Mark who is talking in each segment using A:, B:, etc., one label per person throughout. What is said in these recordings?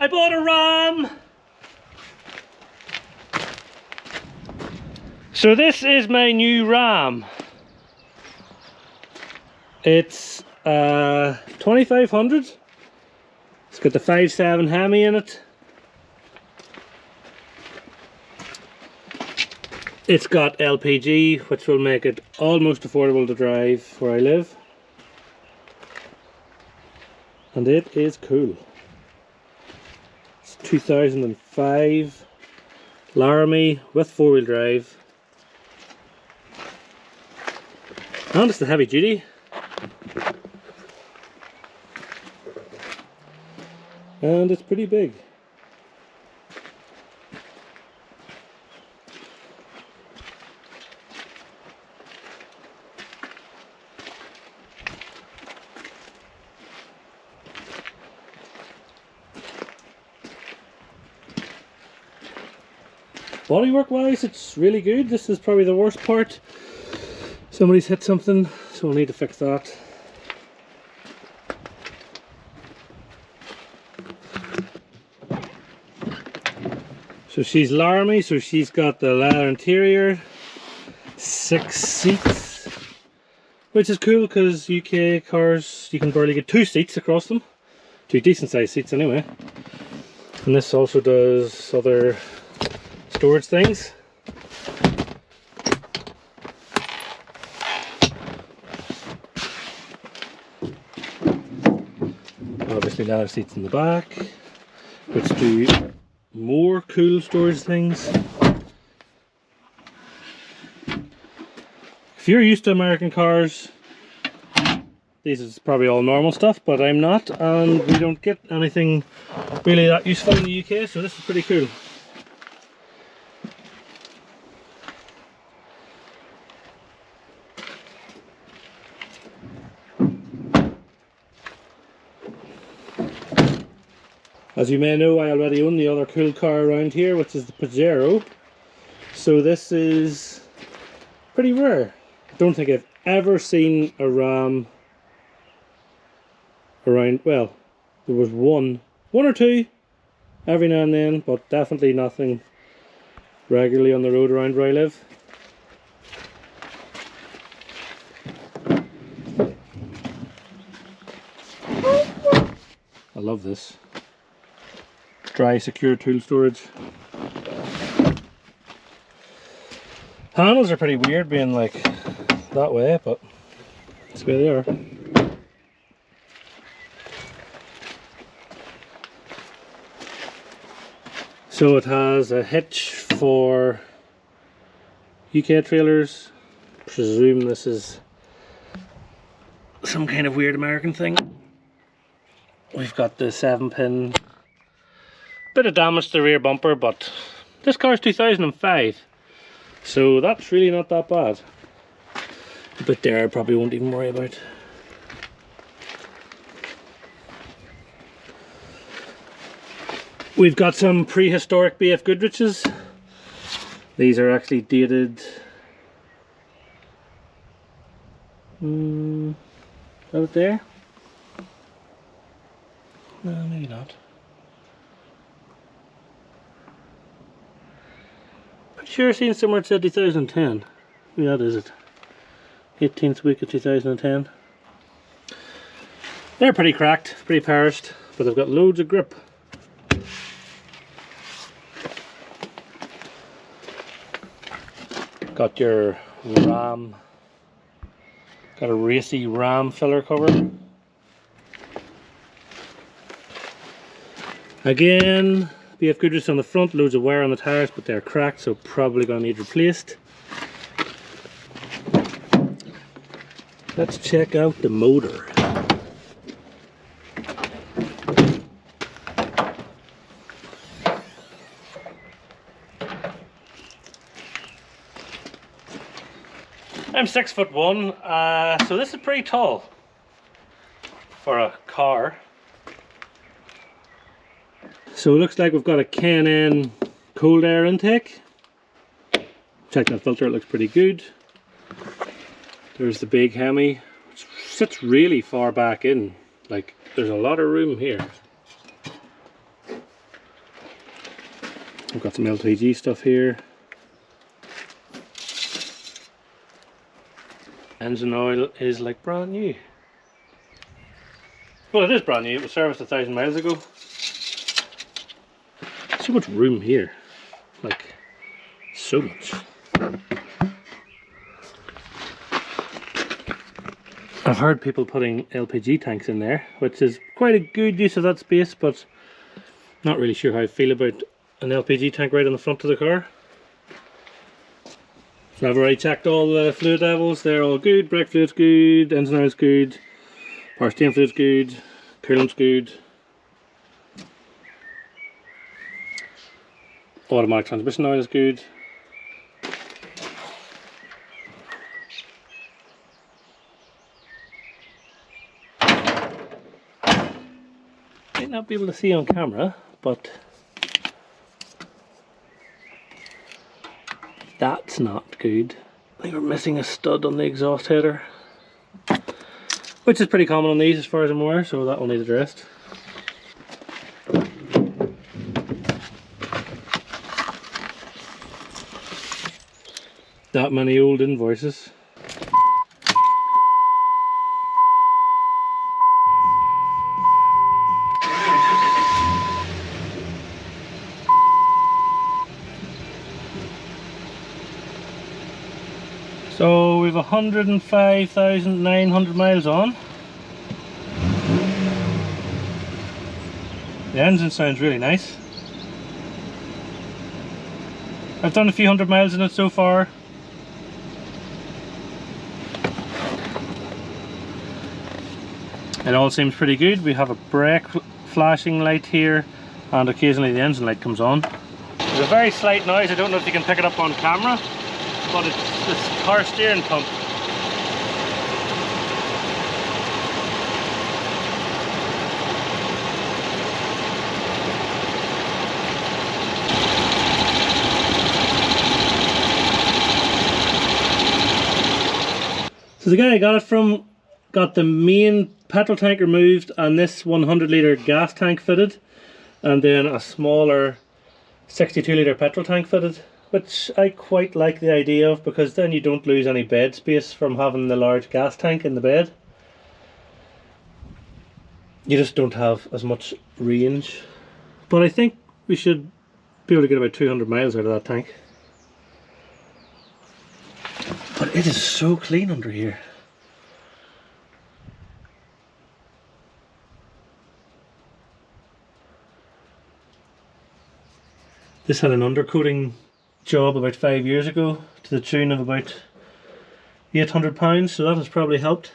A: I bought a Ram! So this is my new Ram. It's 2500. It's got the 5.7 Hemi in it. It's got LPG, which will make it almost affordable to drive where I live. And it is cool. It's 2005 Laramie with 4-wheel drive. And it's the heavy duty. And it's pretty big. Bodywork wise, it's really good. This is probably the worst part. Somebody's hit something, so we'll need to fix that. So she's Laramie, so she's got the leather interior, 6 seats, which is cool because UK cars you can barely get 2 seats across them, 2 decent sized seats anyway. And this also does other storage things. Obviously leather seats in the back, which do more cool storage things. If you're used to American cars, this is probably all normal stuff, but I'm not, and we don't get anything really that useful in the UK, so this is pretty cool. As you may know, I already own the other cool car around here, which is the Pajero. So this is pretty rare. I don't think I've ever seen a Ram around. Well, there was one or two every now and then, but definitely nothing regularly on the road around where I live. I love this. Dry, secure tool storage. Handles are pretty weird being like that way, but that's the way they are. So it has a hitch for UK trailers. Presume this is some kind of weird American thing. We've got the 7-pin. Bit of damage to the rear bumper, but this car's 2005, so that's really not that bad. The bit there I probably won't even worry about. We've got some prehistoric BF Goodriches. These are actually dated. Out there? No, maybe not. Sure, I've seen somewhere it said 2010. Yeah, that is it. 18th week of 2010. They're pretty cracked, pretty perished, but they've got loads of grip. Got your Ram, got a racy Ram filler cover. Again, BF Goodrich on the front, loads of wear on the tyres, but they're cracked, so probably going to need replaced. Let's check out the motor. I'm 6'1", so this is pretty tall for a car. So it looks like we've got a K&N cold air intake. Check that filter, it looks pretty good. There's the big Hemi, which sits really far back in. Like, there's a lot of room here. I've got some LPG stuff here. Engine oil is like brand new. Well, it is brand new. It was serviced 1,000 miles ago. So much room here, like so much. I've heard people putting LPG tanks in there, which is quite a good use of that space, but not really sure how I feel about an LPG tank right on the front of the car. So I've already checked all the fluid levels, they're all good. Brake fluid's good, engine oil's good, power steering fluid's good, coolant's good. Automatic transmission oil is good. Might not be able to see on camera, but that's not good. I think we're missing a stud on the exhaust header, which is pretty common on these as far as I'm aware, so that will need addressed. That many old invoices. So we've 105,900 miles on. The engine sounds really nice. I've done a few hundred miles in it so far. It all seems pretty good. We have a brake flashing light here, and occasionally the engine light comes on. There's a very slight noise. I don't know if you can pick it up on camera, but it's this car steering pump. So the guy I got it from got the main petrol tank removed and this 100 litre gas tank fitted, and then a smaller 62 litre petrol tank fitted, which I quite like the idea of, because then you don't lose any bed space from having the large gas tank in the bed. You just don't have as much range. But I think we should be able to get about 200 miles out of that tank. But it is so clean under here. This had an undercoating job about 5 years ago to the tune of about £800, so that has probably helped.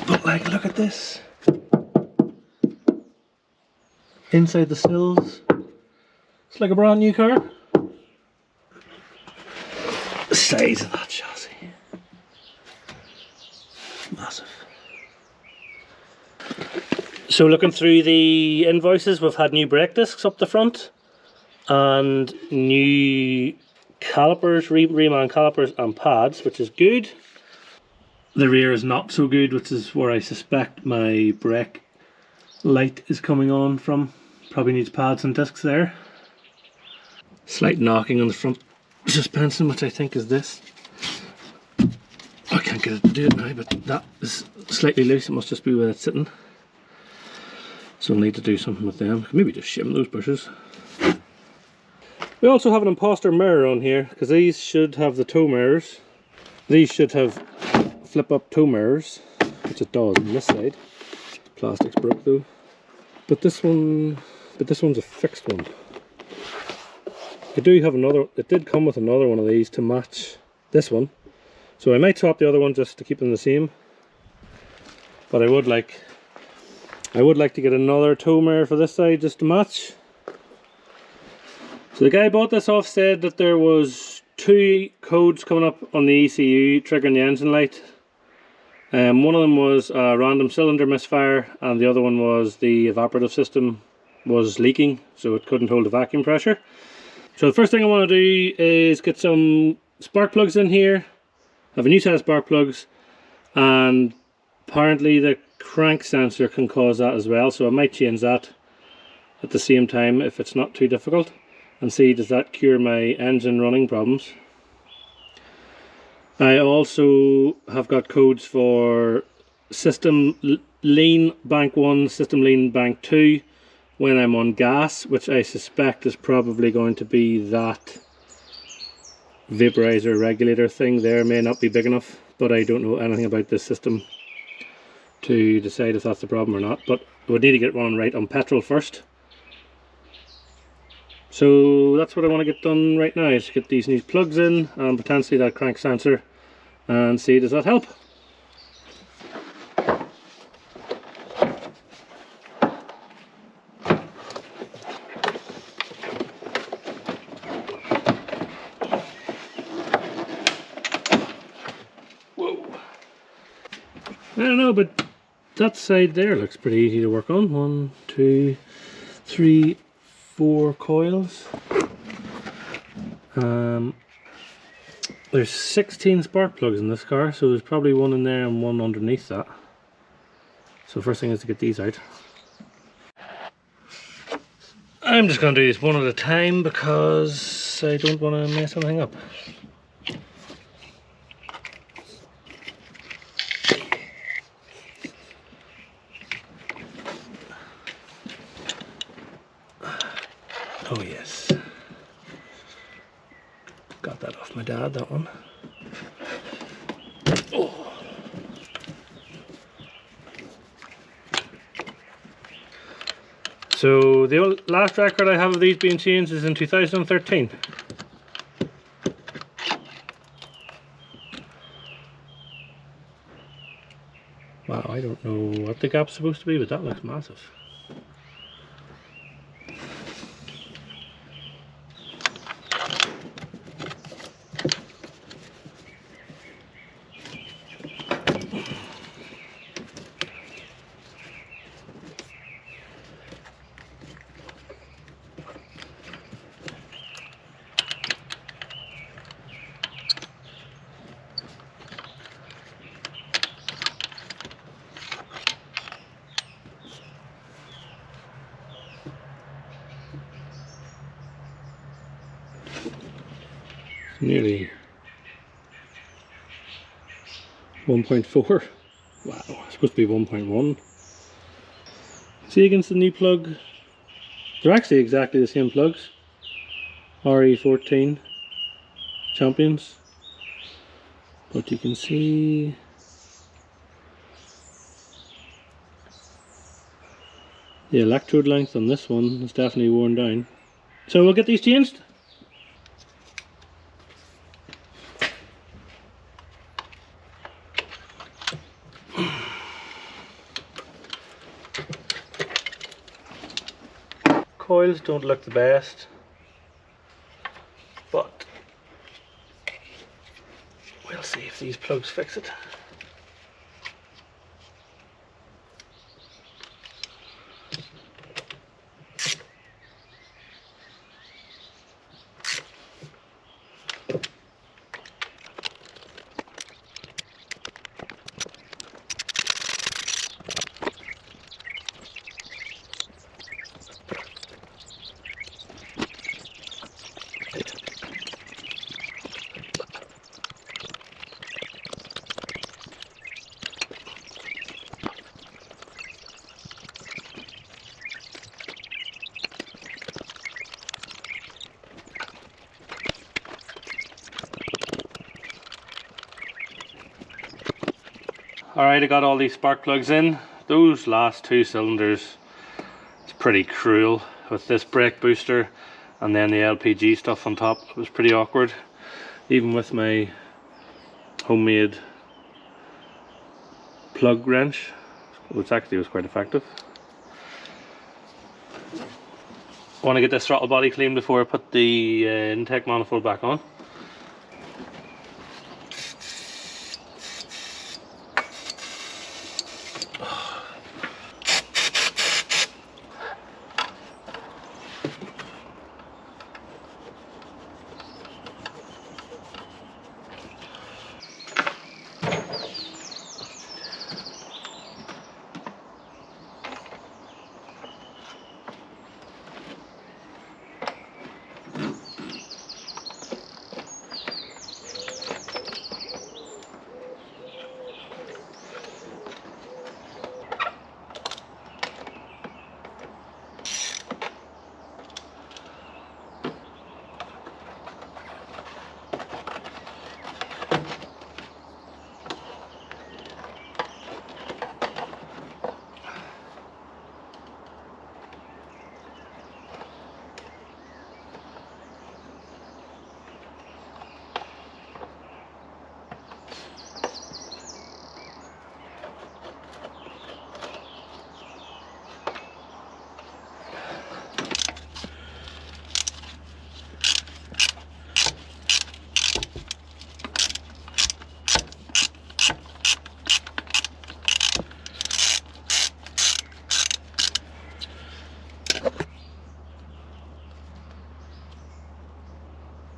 A: But like, look at this. Inside the sills, it's like a brand new car. The size of that chassis, massive. So looking through the invoices, we've had new brake discs up the front and new calipers, reman calipers and pads, which is good. The rear is not so good, which is where I suspect my brake light is coming on from. Probably needs pads and discs there. Slight knocking on the front suspension, which I think is this. I can't get it to do it now, but that is slightly loose. It must just be where it's sitting. So I'll need to do something with them. Maybe just shim those bushes. We also have an imposter mirror on here, because these should have the tow mirrors. These should have flip up tow mirrors, which it does on this side. Plastic's broke though. But this one's a fixed one. I do have another, it did come with another one of these to match this one. So I might swap the other one just to keep them the same. But I would like to get another tow mirror for this side just to match. So the guy I bought this off said that there was 2 codes coming up on the ECU triggering the engine light. One of them was a random cylinder misfire, and the other one was the evaporative system was leaking, so it couldn't hold the vacuum pressure. So the first thing I want to do is get some spark plugs in here. I have a new set of spark plugs, and apparently the crank sensor can cause that as well, so I might change that at the same time if it's not too difficult, and see does that cure my engine running problems. I also have got codes for system lean bank 1, system lean bank 2 when I'm on gas, which I suspect is probably going to be that vaporizer regulator thing there. May not be big enough, but I don't know anything about this system to decide if that's the problem or not, but we need to get running right on petrol first. So that's what I want to get done right now, is get these new plugs in and potentially that crank sensor and see does that help. Whoa. I don't know, but that side there looks pretty easy to work on. 1, 2, 3, 4 coils. There's 16 spark plugs in this car, so there's probably one in there and one underneath that. So first thing is to get these out. I'm just going to do this one at a time because I don't want to mess anything up. Oh yes. Got that off my dad, that one. Oh. So the last record I have of these being changed is in 2013. Wow, I don't know what the gap's supposed to be, but that looks massive. Nearly 1.4. Wow, it's supposed to be 1.1. See, against the new plug, they're actually exactly the same plugs. RE14 Champions. But you can see the electrode length on this one is definitely worn down. So we'll get these changed. Coils don't look the best, but we'll see if these plugs fix it. Alright, I got all these spark plugs in. Those last two cylinders, it's pretty cruel with this brake booster and then the LPG stuff on top. It was pretty awkward, even with my homemade plug wrench, which actually was quite effective. I want to get this throttle body clean before I put the intake manifold back on.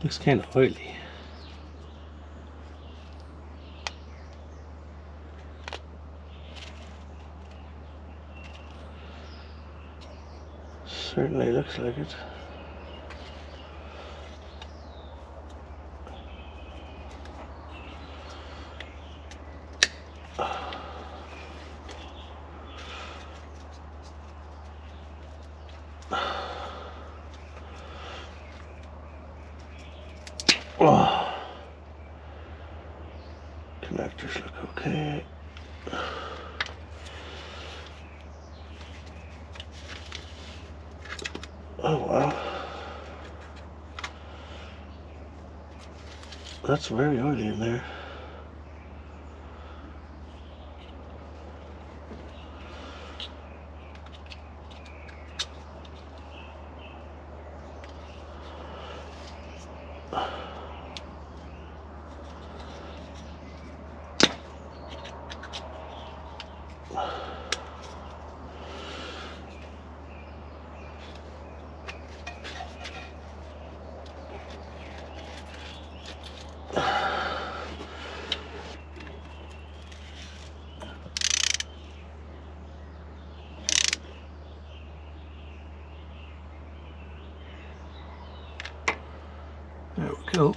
A: Looks kind of oily. Certainly looks like it. Oh. Connectors look okay. Oh wow. That's very oily in there. There we go.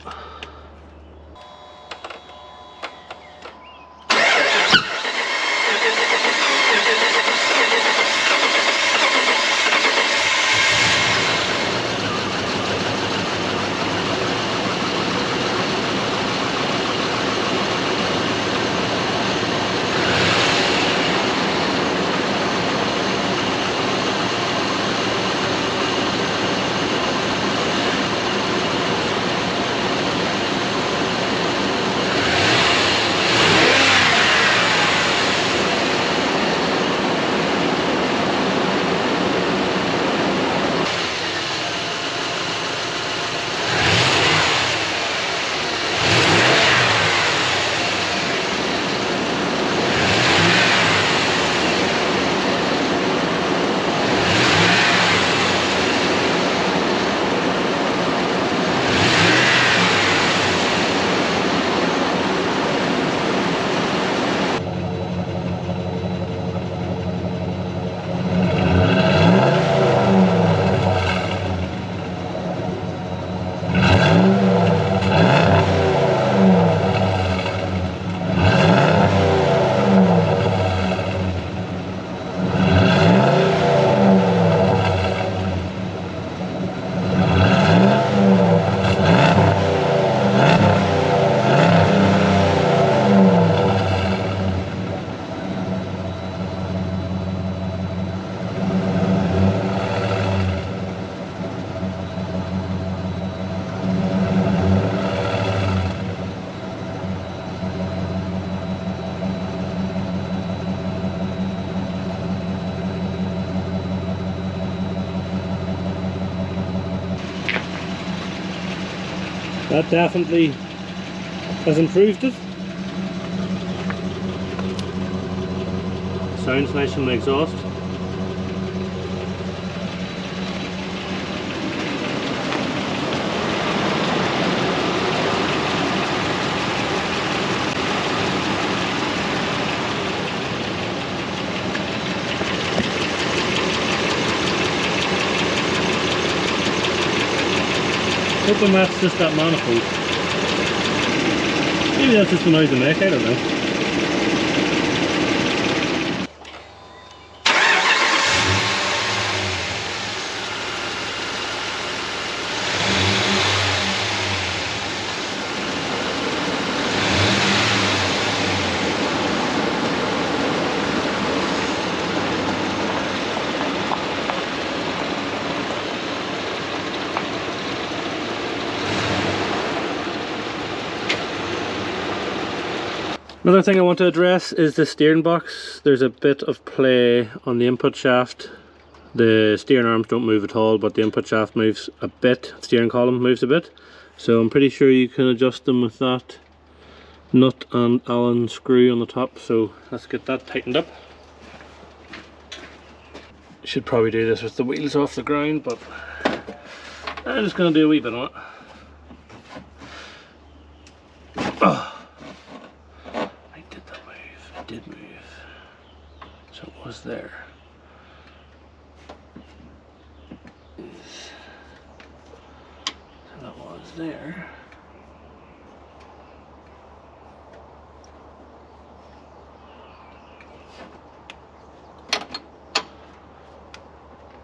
A: That definitely has improved it. Sounds nice from the exhaust. Hoping that's just that manifold. Maybe that's just the noise they make, I don't know. Another thing I want to address is the steering box. There's a bit of play on the input shaft. The steering arms don't move at all, but the input shaft moves a bit. The steering column moves a bit. So I'm pretty sure you can adjust them with that nut and Allen screw on the top. So let's get that tightened up. Should probably do this with the wheels off the ground, but I'm just going to do a wee bit on it. So it was there. So that was there.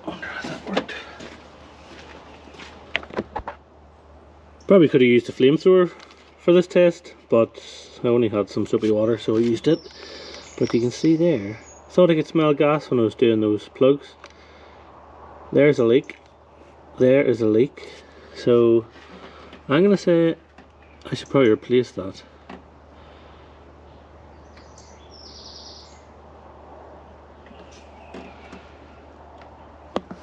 A: Wonder how that worked. Probably could have used a flamethrower for this test, but I only had some soapy water, so I used it. But you can see there, thought I could smell gas when I was doing those plugs. There's a leak. There is a leak. So I'm gonna say I should probably replace that.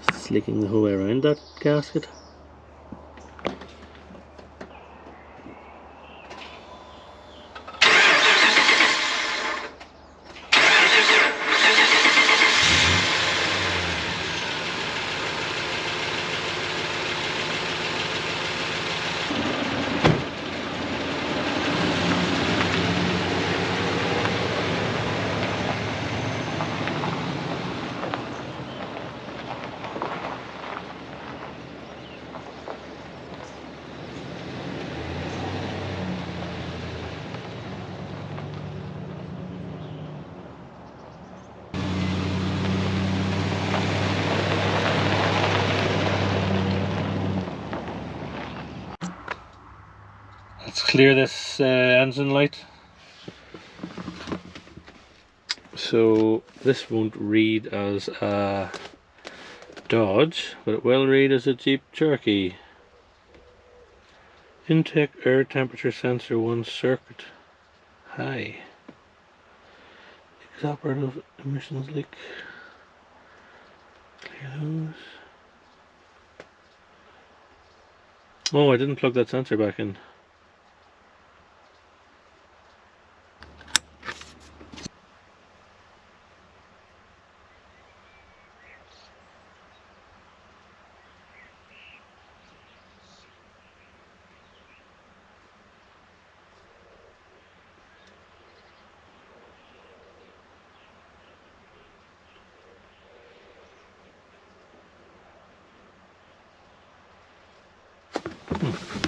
A: It's leaking the whole way around that gasket. Let's clear this engine light. So this won't read as a Dodge, but it will read as a Jeep Cherokee. Intake air temperature sensor 1 circuit high. Evaporative emissions leak. Clear those. Oh, I didn't plug that sensor back in.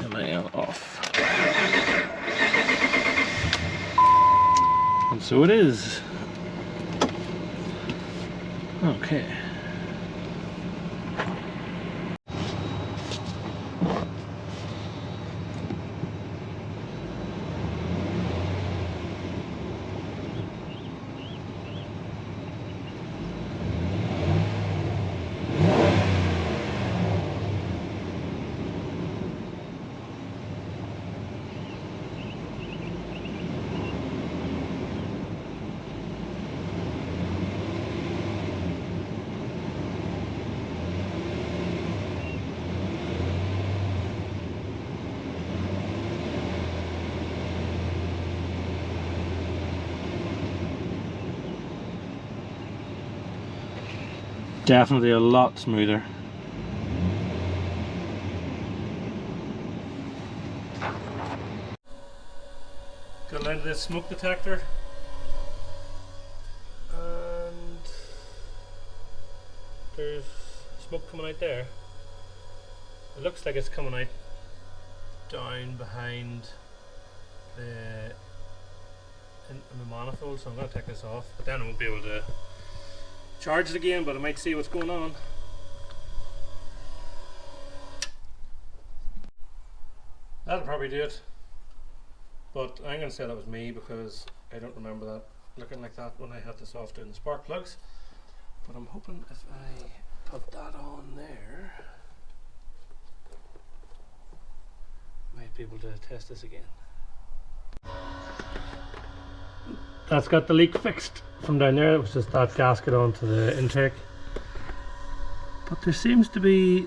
A: Am I off? And so it is. Okay. Definitely a lot smoother. Got down to this smoke detector, and there's smoke coming out there. It looks like it's coming out down behind the in the manifold, so I'm going to take this off, but then I won't be able to charge it again, but I might see what's going on. That'll probably do it, but I'm going to say that was me because I don't remember that looking like that when I had this off doing the spark plugs. But I'm hoping if I put that on there, I might be able to test this again. That's got the leak fixed from down there. It was just that gasket onto the intake. But there seems to be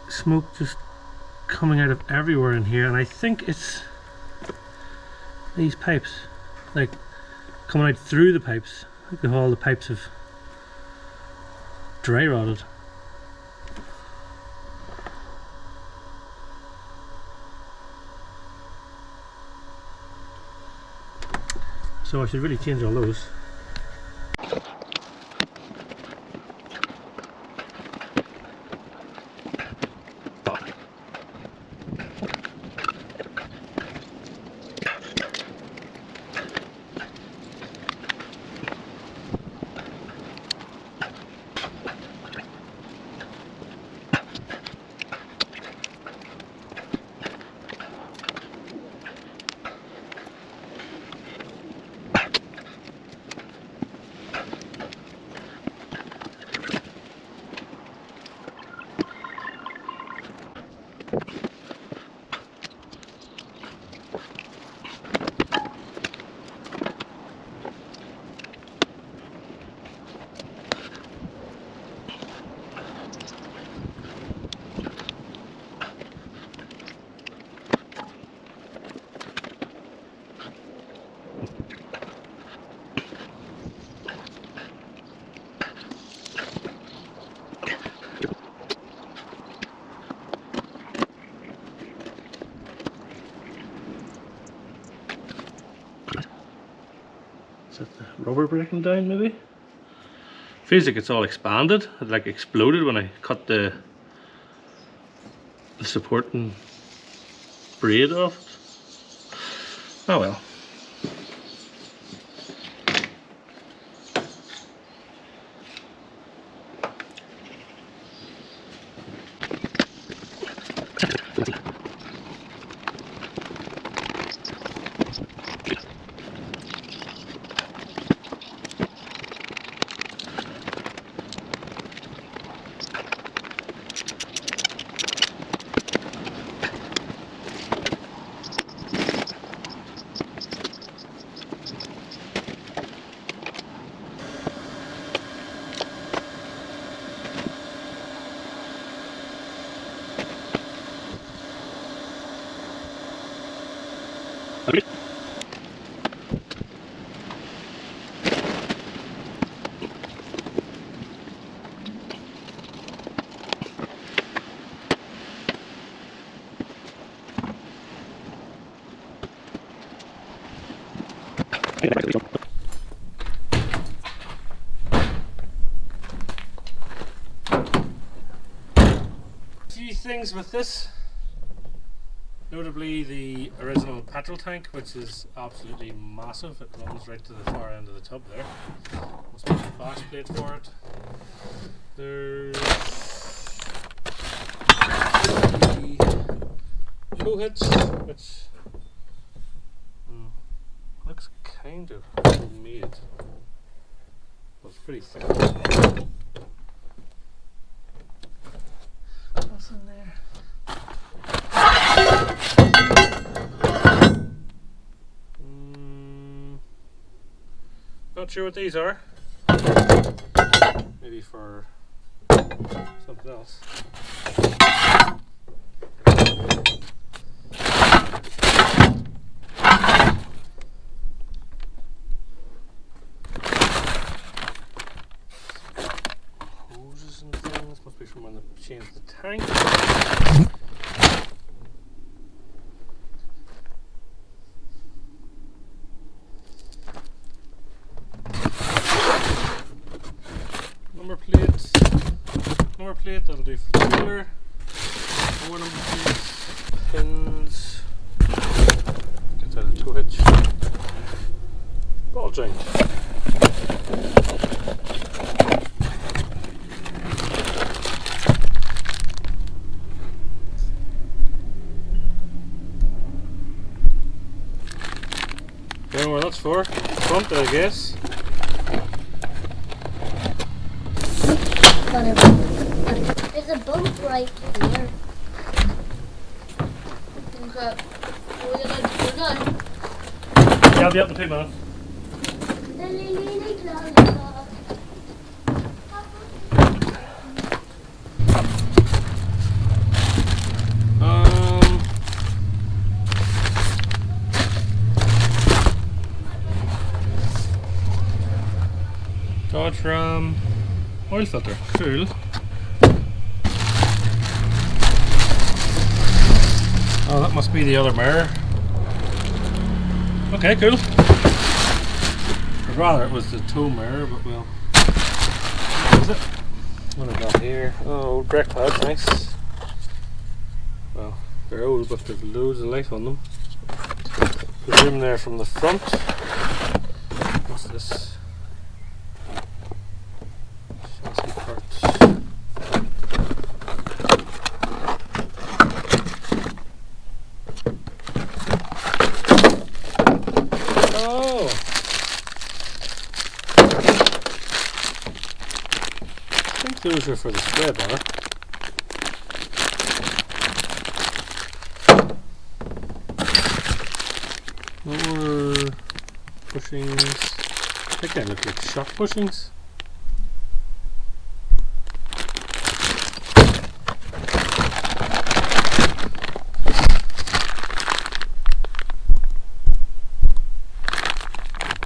A: smoke just coming out of everywhere in here, and I think it's these pipes, like coming out through the pipes. I think all the pipes have dry rotted. So I should really change all those. rubber breaking down maybe. Feels like it's all expanded. It like exploded when I cut the supporting braid off it. Oh well. Few things with this, notably the original petrol tank, which is absolutely massive. It runs right to the far end of the tub there. Must be a bash plate for it. There's the tow hitch, which looks kind of homemade, but it's pretty thick. What's in there? Not sure what these are. Maybe for something else. Hoses and things. Must be from when they changed the tank. Number plate, that'll do for the trailer. More number plates, pins, get out of the tow hitch, ball joint. Don't know what that's for. Front, I guess.
B: There's a boat right here. Okay. We're done.
A: Yeah, I'll be up in 2 minutes. Dodge Ram oil filter, cool. Oh, that must be the other mirror. Okay, cool. I'd rather it was the tow mirror, but well. What is it? What have I got here? Oh, old brake pads, nice. Well, they're old, but they've loads of life on them. Presume they're from the front. What's this? Chassis parts. Oh! I think those are for the sway bar. More bushings. I think they look like shock bushings.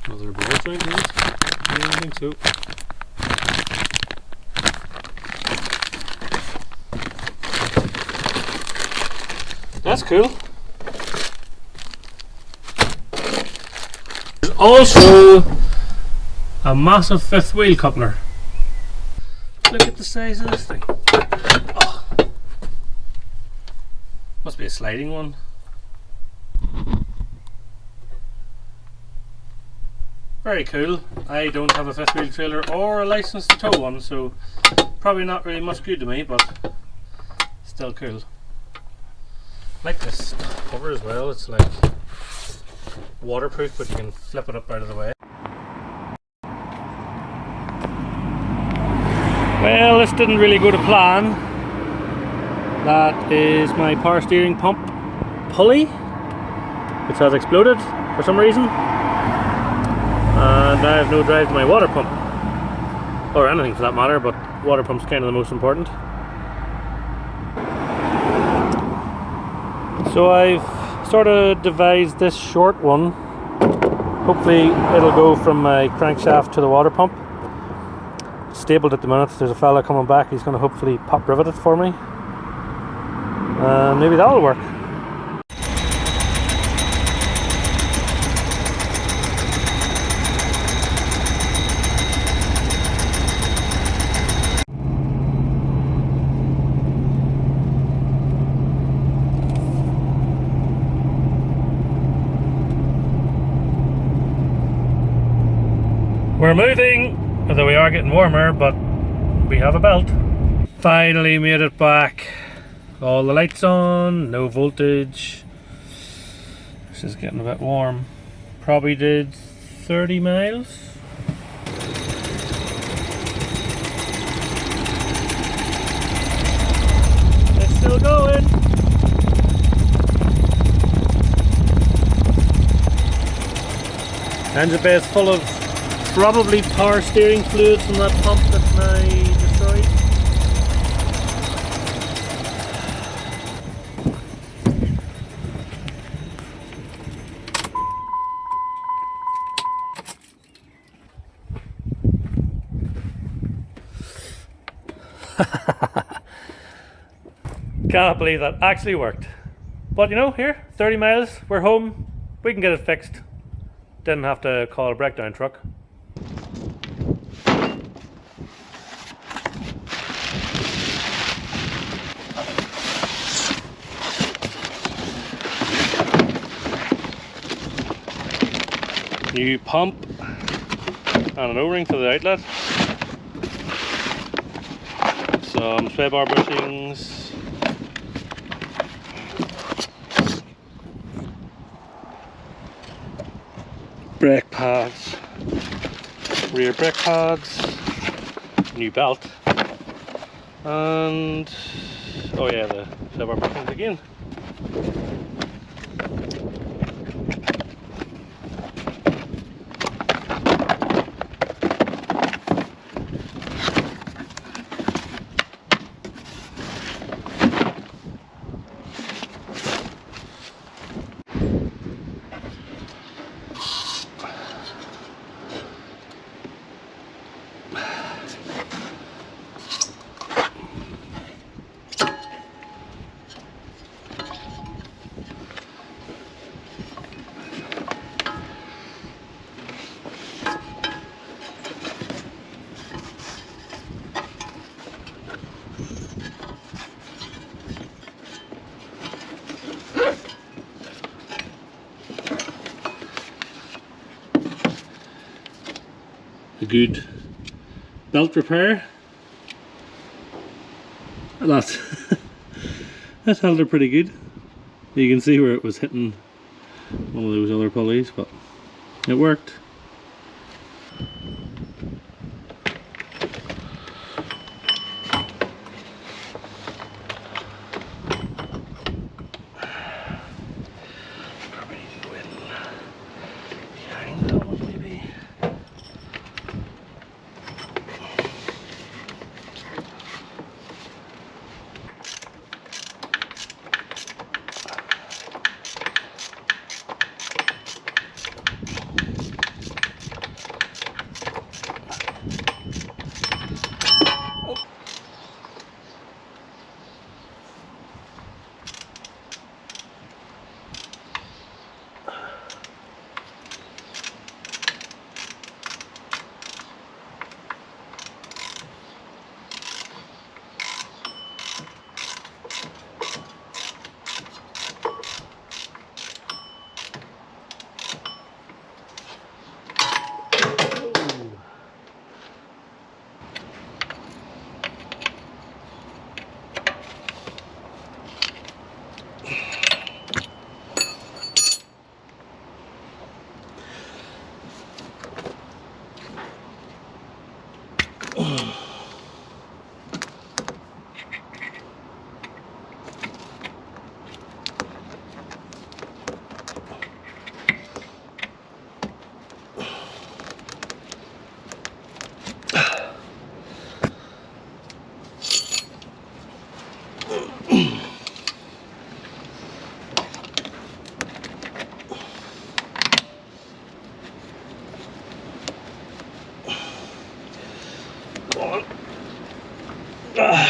A: Another ball joint, is it? Yeah, I think so. That's cool. There's also A massive fifth wheel coupler. Look at the size of this thing. Oh. Must be a sliding one. Very cool. I don't have a fifth wheel trailer or a license to tow one, so probably not really much good to me, but still cool. I like this cover as well. It's like waterproof, but you can flip it up out of the way. Well, this didn't really go to plan. That is my power steering pump pulley, which has exploded for some reason, and I have no drive to my water pump, or anything for that matter, but water pump's kind of the most important. So I've sort of devised this short one. Hopefully it'll go from my crankshaft to the water pump. Stabled at the minute. There's a fella coming back, he's going to hopefully pop rivet it for me, and maybe that'll work. We're moving, although we are getting warmer, but we have a belt. Finally made it back. All the lights on, no voltage. This is getting a bit warm. Probably did 30 miles. It's still going. Engine bay is full of probably power steering fluid from that pump that's now destroyed. Cannot believe that actually worked. But you know, here, 30 miles, we're home, we can get it fixed. Didn't have to call a breakdown truck. New pump and an O-ring for the outlet. Some sway bar bushings. Brake pads. Rear brake pads. New belt. And oh yeah, the sway bar bushings again. A good belt repair. That held it pretty good. You can see where it was hitting one of those other pulleys, but it worked.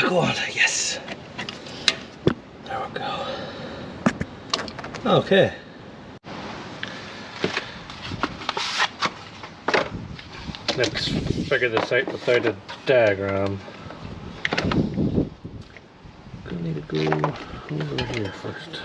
A: Go on, yes. There we go. Okay. Let's figure this out without a diagram. Gonna need to go over here first.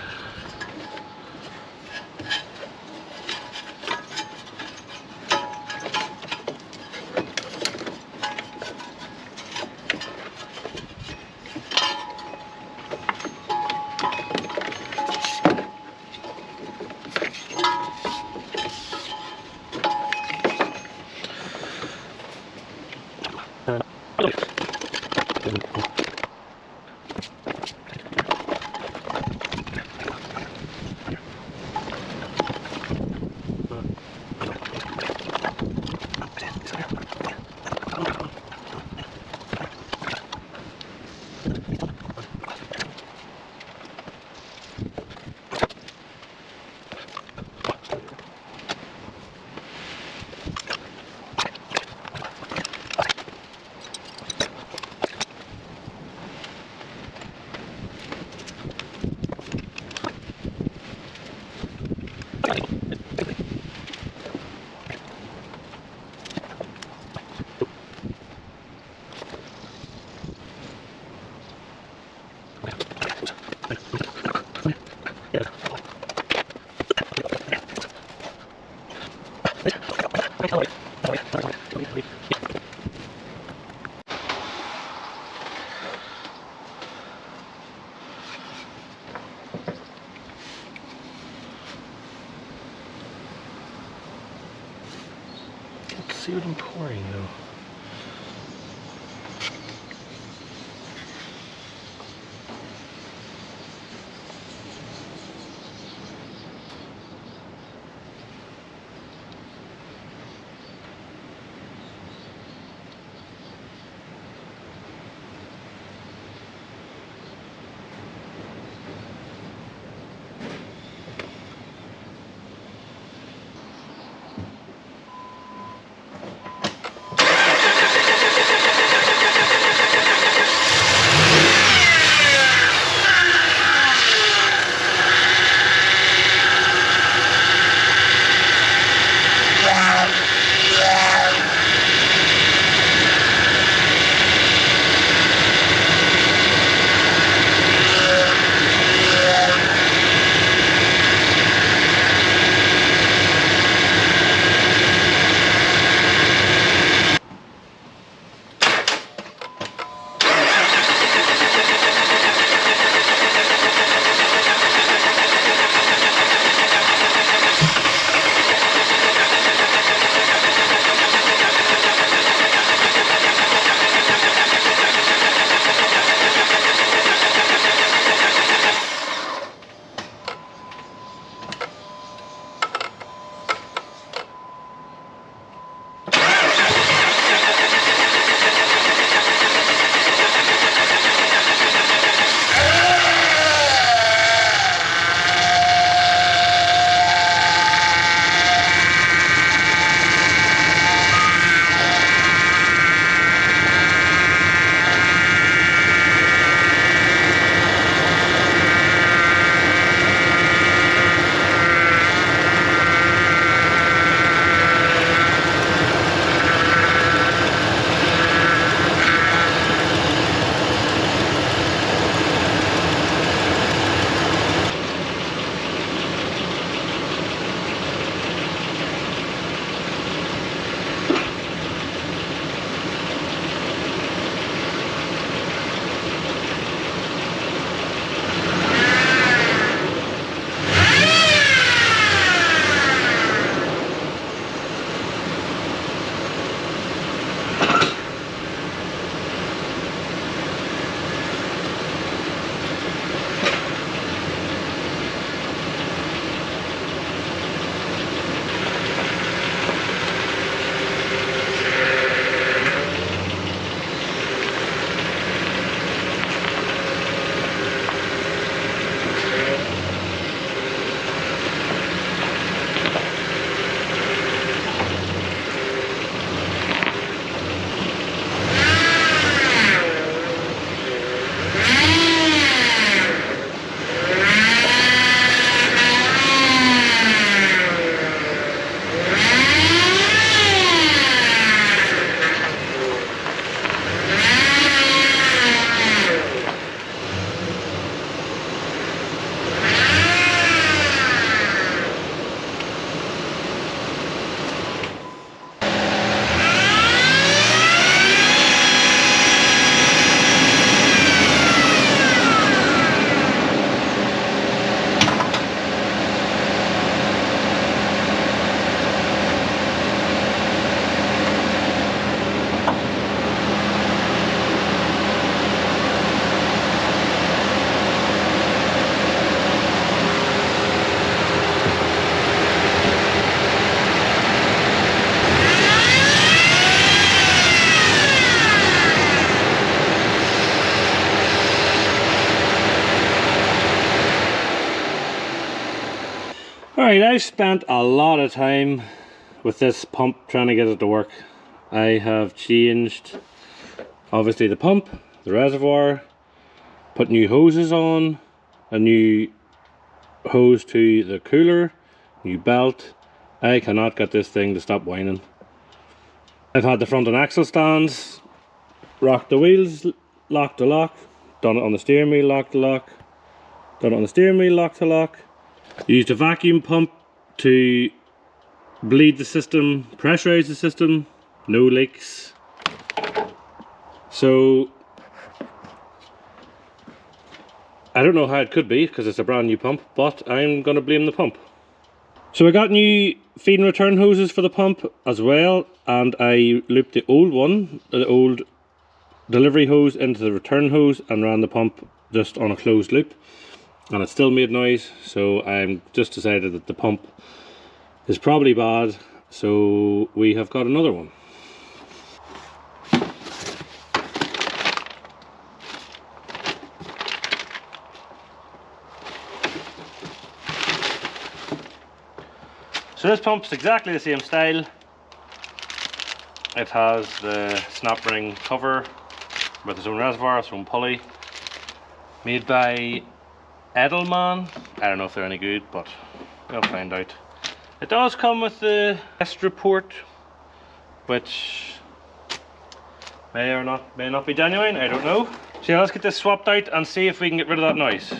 A: Let's see what I'm pouring though. Alright, I've spent a lot of time with this pump trying to get it to work. I have changed obviously the pump, the reservoir, put new hoses on, a new hose to the cooler, new belt. I cannot get this thing to stop whining. I've had the front and axle stands, rocked the wheels, lock to lock, done it on the steering wheel, lock to lock, done it on the steering wheel, lock to lock. Used a vacuum pump to bleed the system, pressurize the system, no leaks. So I don't know how it could be because it's a brand new pump, but I'm gonna blame the pump. So I got new feed and return hoses for the pump as well, and I looped the old one, the old delivery hose, into the return hose and ran the pump just on a closed loop, and it still made noise. So I'm just decided that the pump is probably bad, so we have got another one. So this pump's exactly the same style. It has the snap ring cover with its own reservoir, its own pulley, made by Edelman. I don't know if they're any good, but we'll find out. It does come with the test report, which may not be genuine, I don't know. So yeah, let's get this swapped out and see if we can get rid of that noise.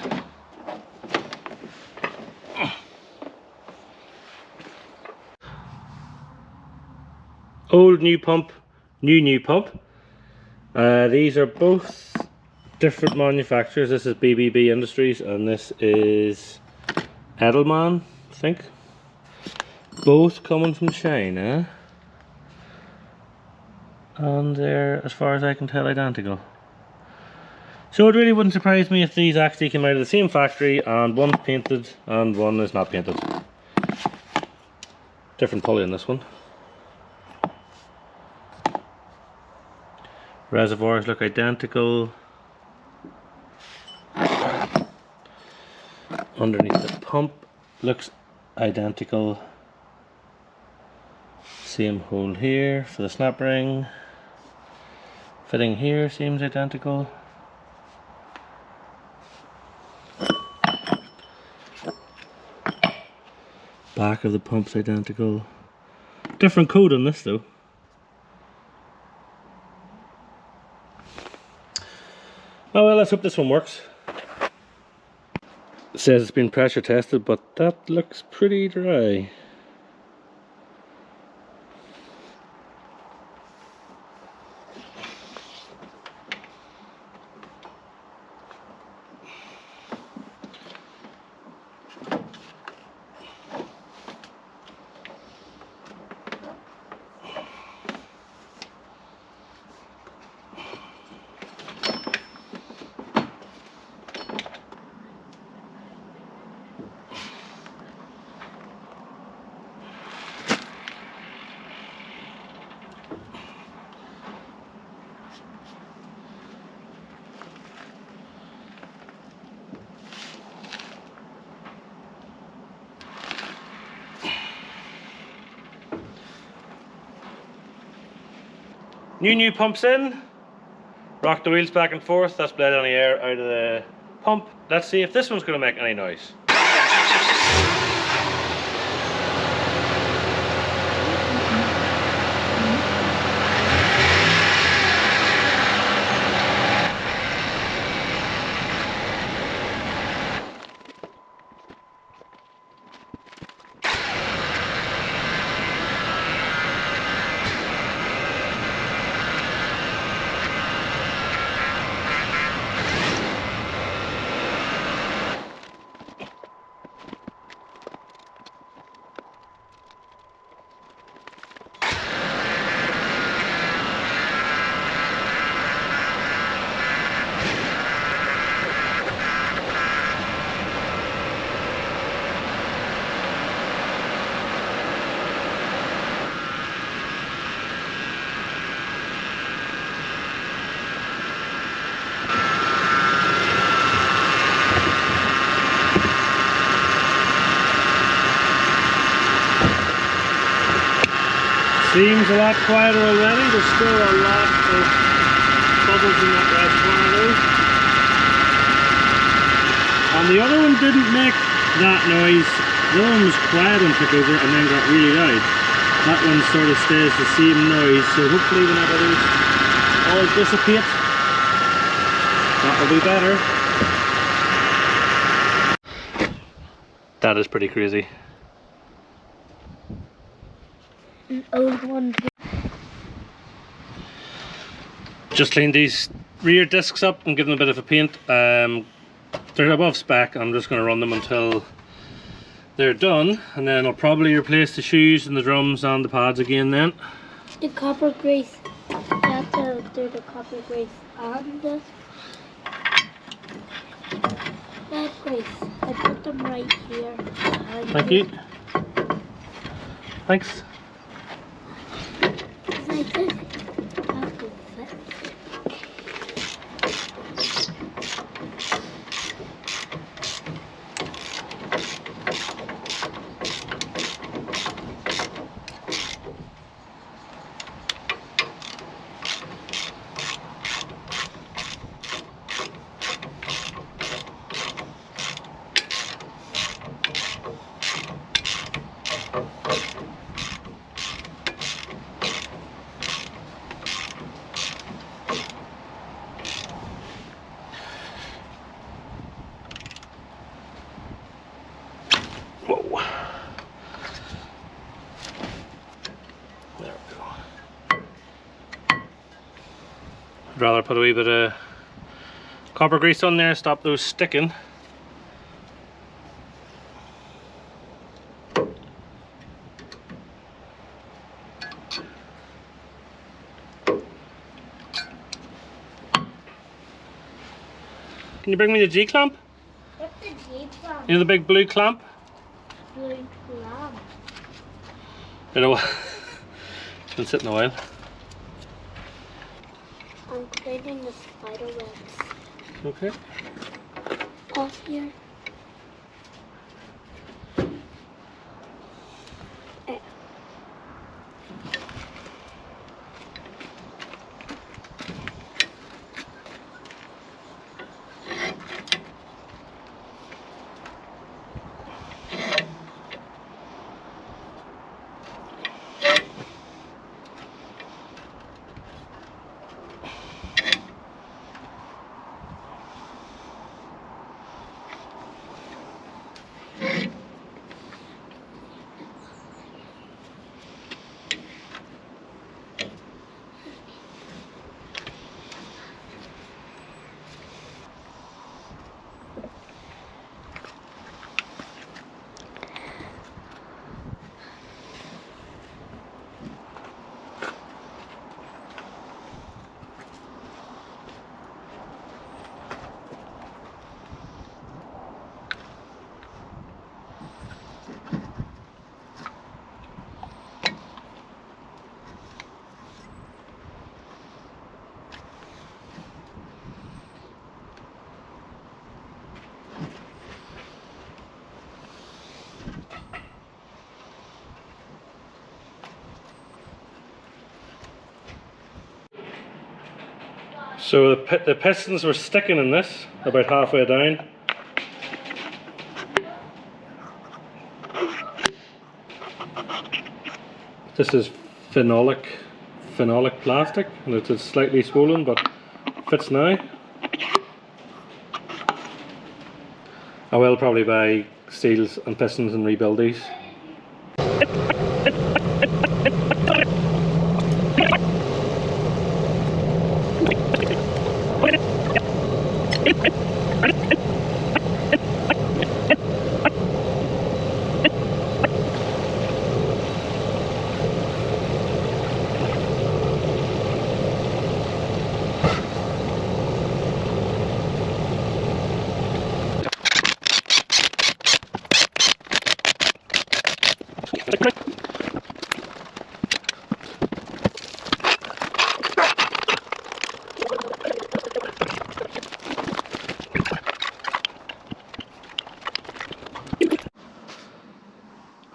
A: Old new pump, new pump. These are both different manufacturers. This is BBB Industries and this is Edelman, I think. Both coming from China, and they're, as far as I can tell, identical. So it really wouldn't surprise me if these actually came out of the same factory and one's painted and one is not painted. Different pulley in this one. Reservoirs look identical. Underneath the pump looks identical. Same hole here for the snap ring. Fitting here seems identical. Back of the pump's identical. Different code on this though. Oh well, let's hope this one works. It says it's been pressure tested, but that looks pretty dry. New pumps in. Rock the wheels back and forth. That's bled any air out of the pump. Let's see if this one's going to make any noise. Seems a lot quieter already. There's still a lot of bubbles in that reservoir though. And the other one didn't make that noise. The other one was quiet and took over and then got really loud. That one sort of stays the same noise, so hopefully whenever those all dissipate, that will be better. That is pretty crazy.
B: An old one too.
A: Just cleaned these rear discs up and give them a bit of a paint. They're above spec. I'm just going to run them until they're done, and then I'll probably replace the shoes and the drums and the pads again then.
B: The copper grease. You have to do the copper grease on this. That grease. I put them right here.
A: Thank you. Thanks.
B: It's like this. That's good fit.
A: Whoa. There we go. I'd rather put a wee bit of copper grease on there, stop those sticking. Can you bring me the G-clamp?
B: What's the G-clamp?
A: You know the big blue clamp?
B: Blue clamp.
A: You know, it's been sitting a while.
B: I'm cleaning the spider webs
A: Okay.
B: off here.
A: So the pistons were sticking in this about halfway down. This is phenolic plastic, and it's slightly swollen but fits now. I will probably buy seals and pistons and rebuild these.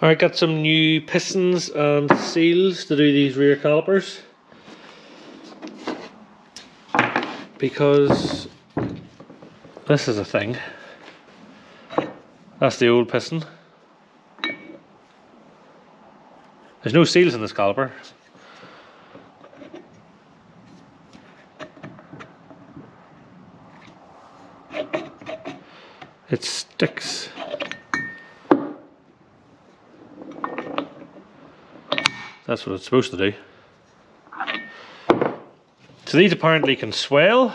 A: Alright, got some new pistons and seals to do these rear calipers, because this is a thing. That's the old piston. There's no seals in this caliper. It sticks. That's what it's supposed to do. So these apparently can swell.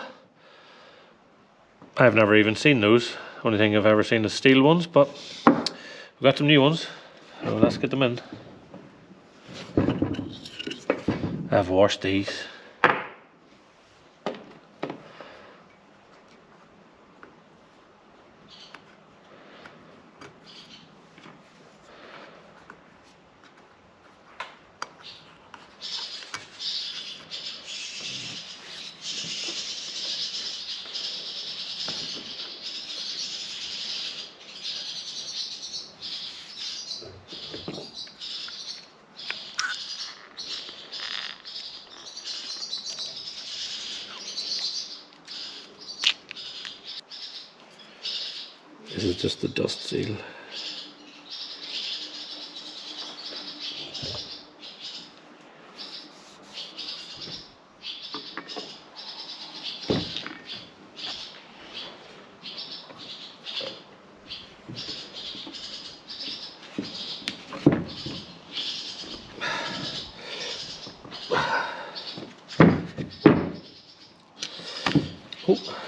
A: I've never even seen those. Only thing I've ever seen is steel ones, but we've got some new ones, so let's get them in. I've washed these. This is just the dust seal. Oh.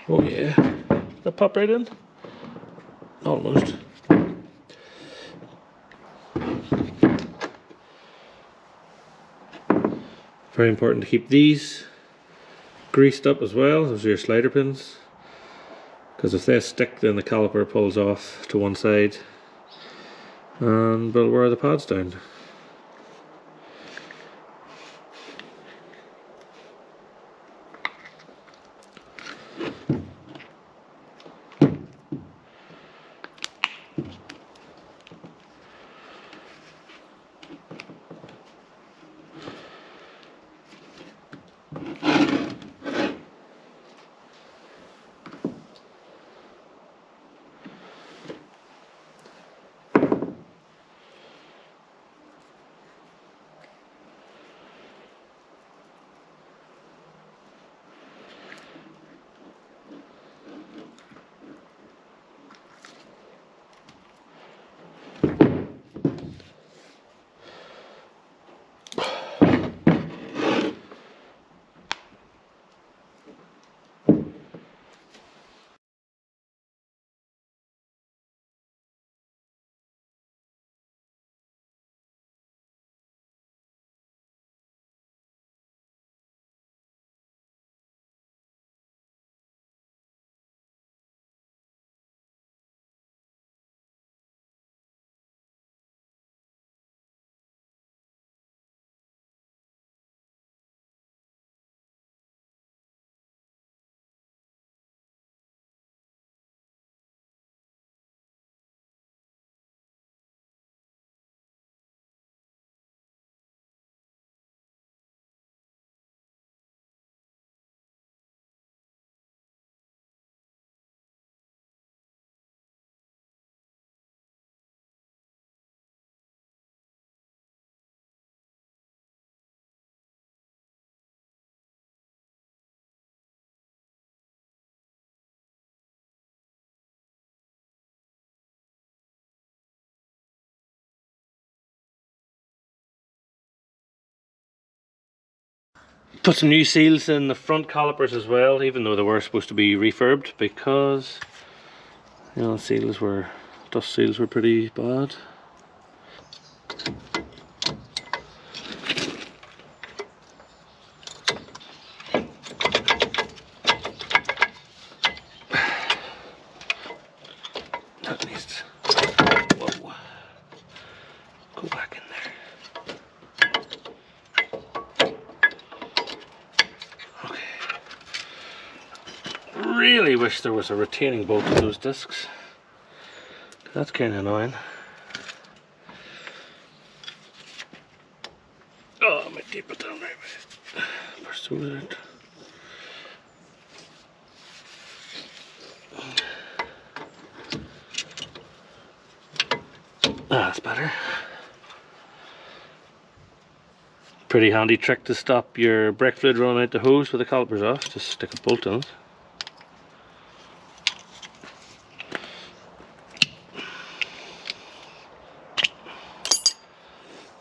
A: Oh yeah, that pop right in? Almost. Very important to keep these greased up as well. Those are your slider pins, because if they stick then the caliper pulls off to one side and will wear the pads down. Put some new seals in the front calipers as well, even though they were supposed to be refurbed, because you know, dust seals were pretty bad. That needs to, whoa, go back in there. Okay. Really wish there was a retaining bolt to those discs. That's kind of annoying. Oh, I might tape it down right away. Pursue it. That's better. Pretty handy trick to stop your brake fluid running out the hose with the calipers off. Just stick a bolt in it.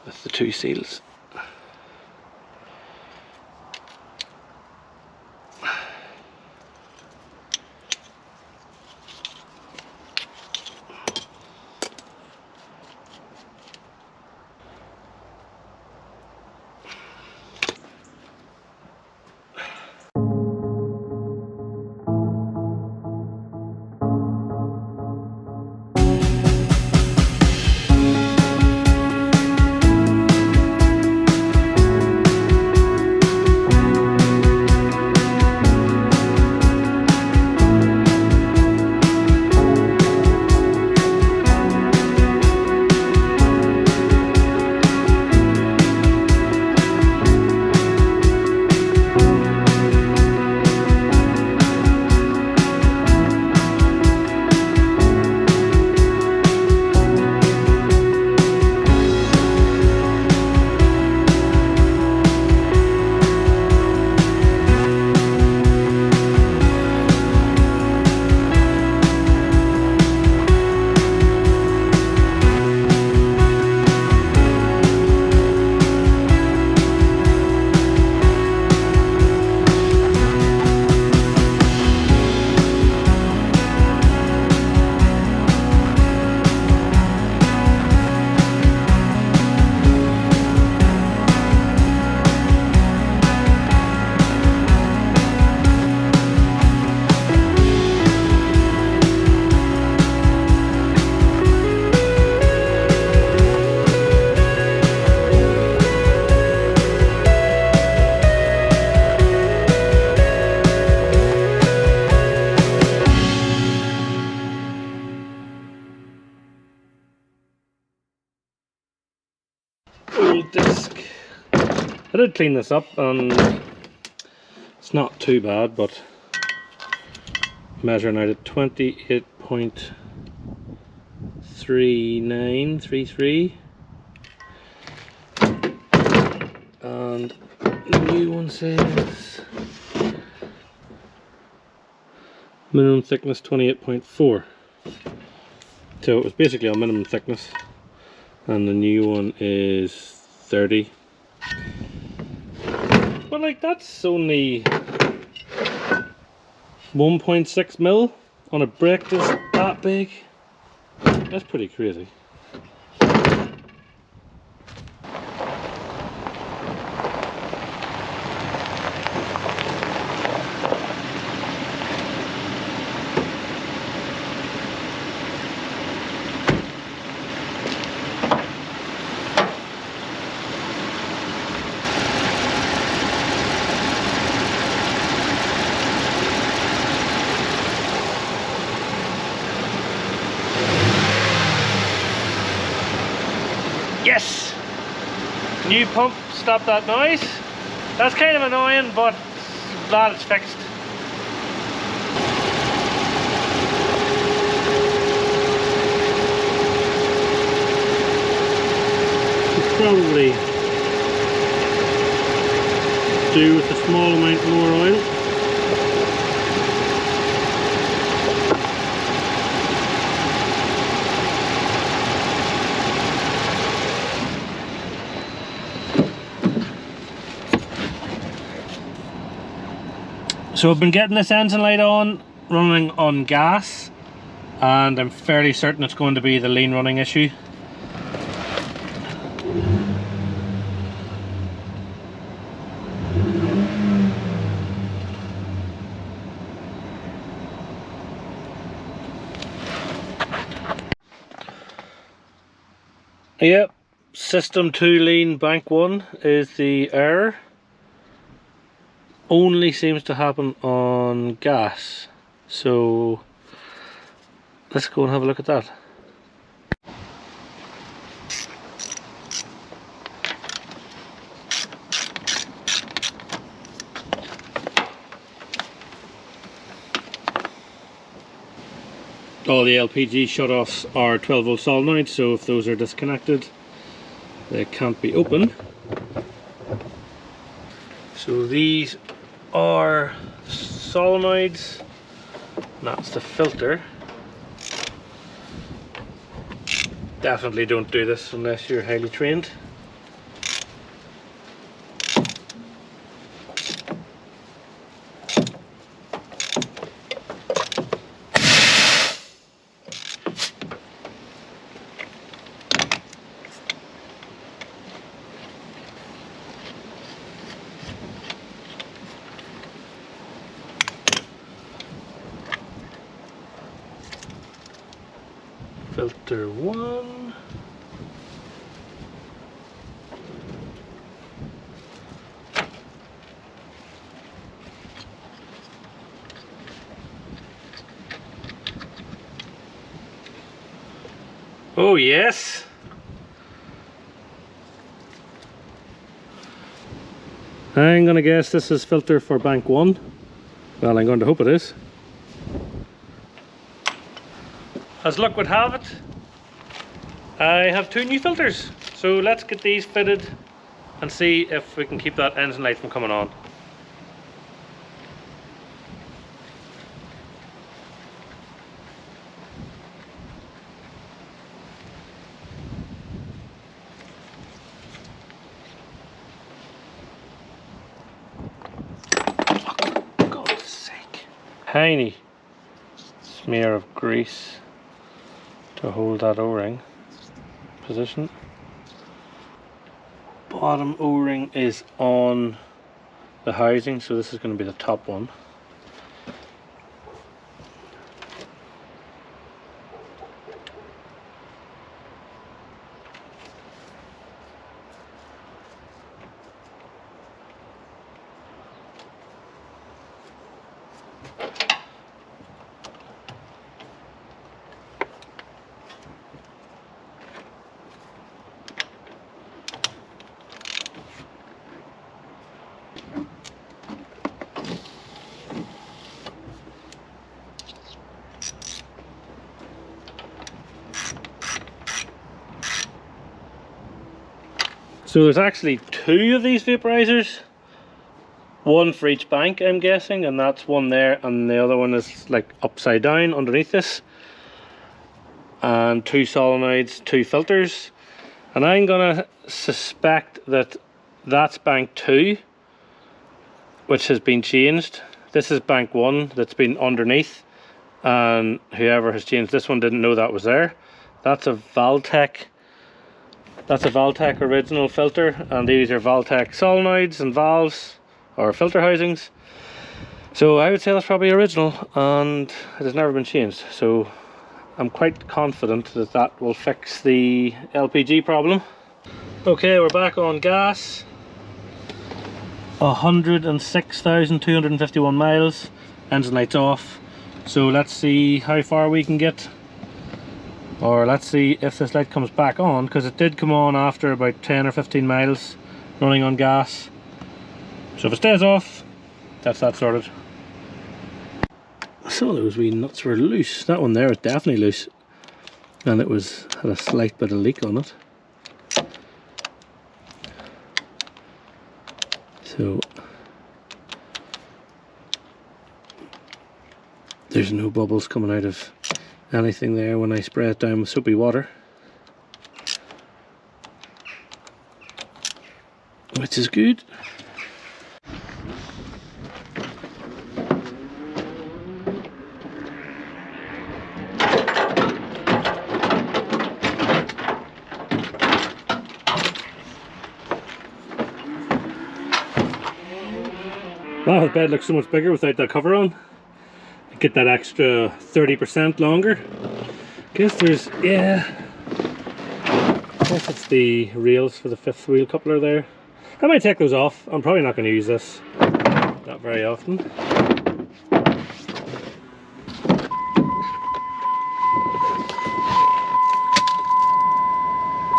A: With the two seals. Old disc. I did clean this up and it's not too bad, but measuring out at 28.3933 and the new one says minimum thickness 28.4, so it was basically a minimum thickness, and the new one is 30. But like, that's only 1.6 mil on a brake that's that big. That's pretty crazy. Yes! New pump stopped that noise. That's kind of annoying, but glad it's fixed. Probably do with a small amount more oil. So I've been getting this engine light on, running on gas, and I'm fairly certain it's going to be the lean running issue. Yep, system 2 lean bank 1 is the error. Only seems to happen on gas. So let's go and have a look at that. All the LPG shutoffs are 12 volt solenoids, so if those are disconnected, they can't be open. So these are solenoids, that's the filter. Definitely don't do this unless you're highly trained. Filter 1. Oh yes! I'm gonna guess this is filter for bank 1. Well, I'm going to hope it is. As luck would have it, I have 2 new filters. So let's get these fitted and see if we can keep that engine light from coming on. For God's sake. Tiny smear of grease to hold that O-ring position. Bottom O-ring is on the housing, so this is going to be the top one. So there's actually 2 of these vaporizers, one for each bank I'm guessing, and that's one there, and the other one is like upside down underneath this, and 2 solenoids, 2 filters, and I'm gonna suspect that that's bank 2 which has been changed. This is bank 1 that's been underneath, and whoever has changed this one didn't know that was there. That's a Valtech. That's a Valtech original filter, and these are Valtech solenoids and valves, or filter housings. So I would say that's probably original, and it has never been changed. So I'm quite confident that that will fix the LPG problem. Okay, we're back on gas. 106,251 miles, engine lights off. So let's see how far we can get. Or let's see if this light comes back on, because it did come on after about 10 or 15 miles running on gas. So if it stays off, that's that sorted. Some of those wee nuts were loose. That one there was definitely loose, and it had a slight bit of leak on it. So there's no bubbles coming out of anything there when I spray it down with soapy water, which is good. Wow, the bed looks so much bigger without that cover on. Get that extra 30% longer. Guess there's, yeah, guess it's the rails for the 5th wheel coupler there. I might take those off. I'm probably not going to use this not very often.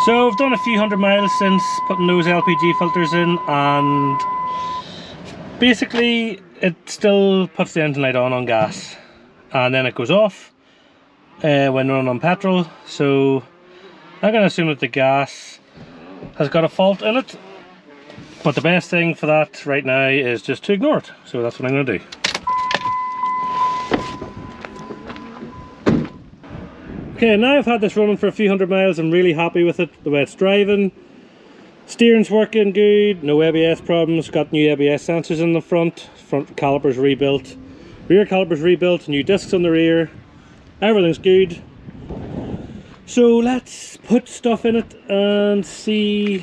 A: So I've done a few 100 miles since putting those LPG filters in, and basically it still puts the engine light on gas, and then it goes off when running on petrol. So I'm going to assume that the gas has got a fault in it, but the best thing for that right now is just to ignore it. So that's what I'm going to do. Okay, now I've had this running for a few 100 miles. I'm really happy with it, the way it's driving. Steering's working good, no ABS problems, got new ABS sensors in the front calipers rebuilt, rear calipers rebuilt, new discs on the rear, everything's good. So let's put stuff in it and see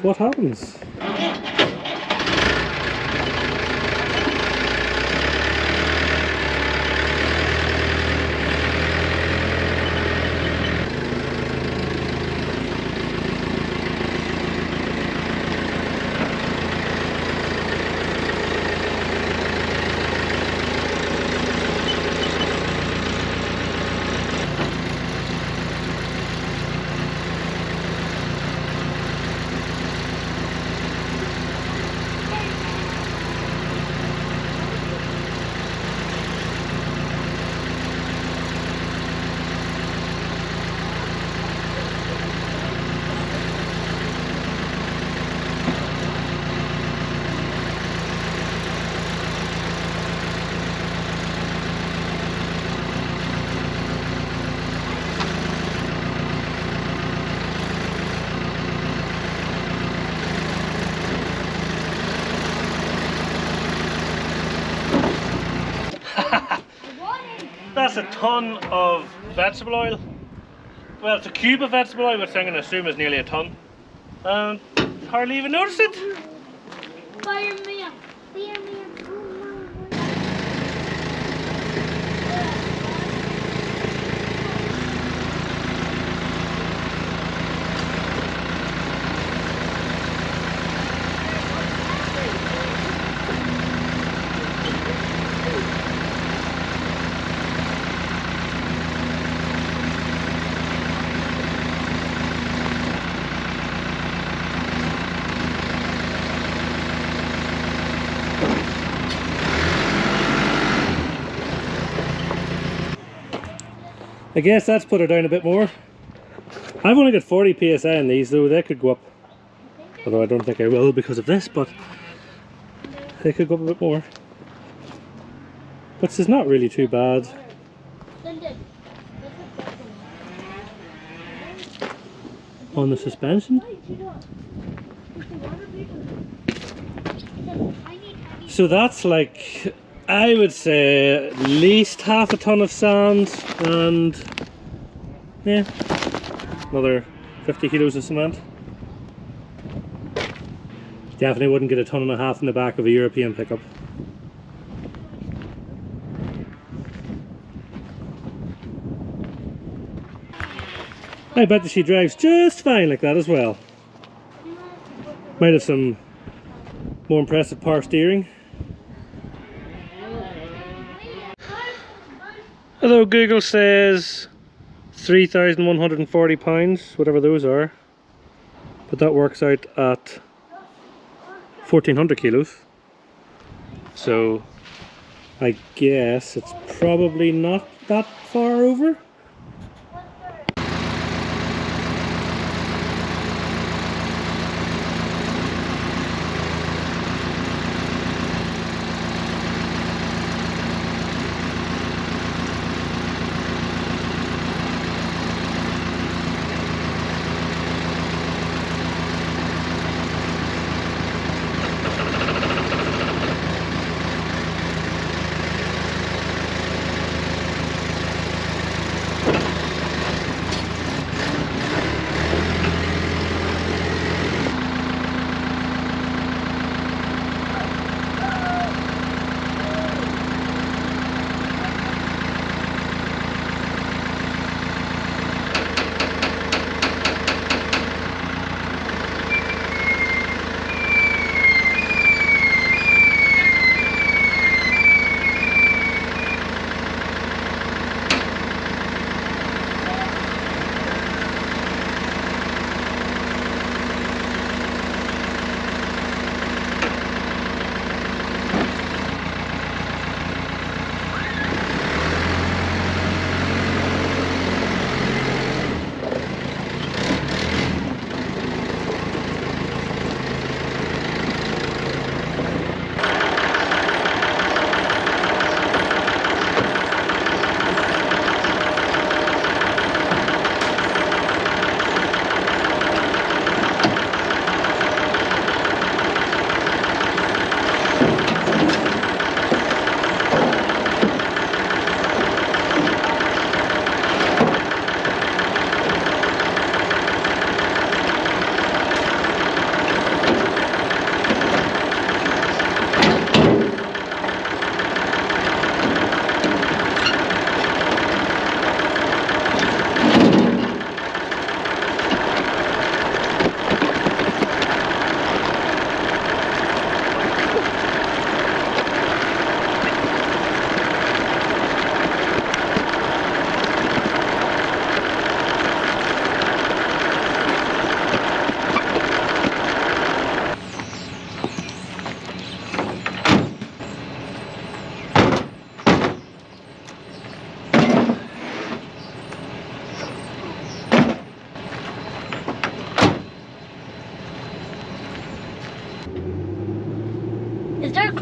A: what happens. That's a ton of vegetable oil. Well, it's a cube of vegetable oil, which I'm going to assume is nearly a ton. And hardly even noticed it.
B: Fire me up. Fire me up.
A: I guess that's put her down a bit more. I've only got 40 psi in these, though they could go up. Although I don't think I will because of this, but they could go up a bit more. Which is not really too bad. On the suspension. So that's like, I would say at least half a ton of sand and yeah, another 50 kilos of cement. Definitely wouldn't get a ton and a half in the back of a European pickup. I bet that she drives just fine like that as well. Might have some more impressive power steering. Although Google says 3,140 pounds, whatever those are, but that works out at 1,400 kilos. So I guess it's probably not that far over.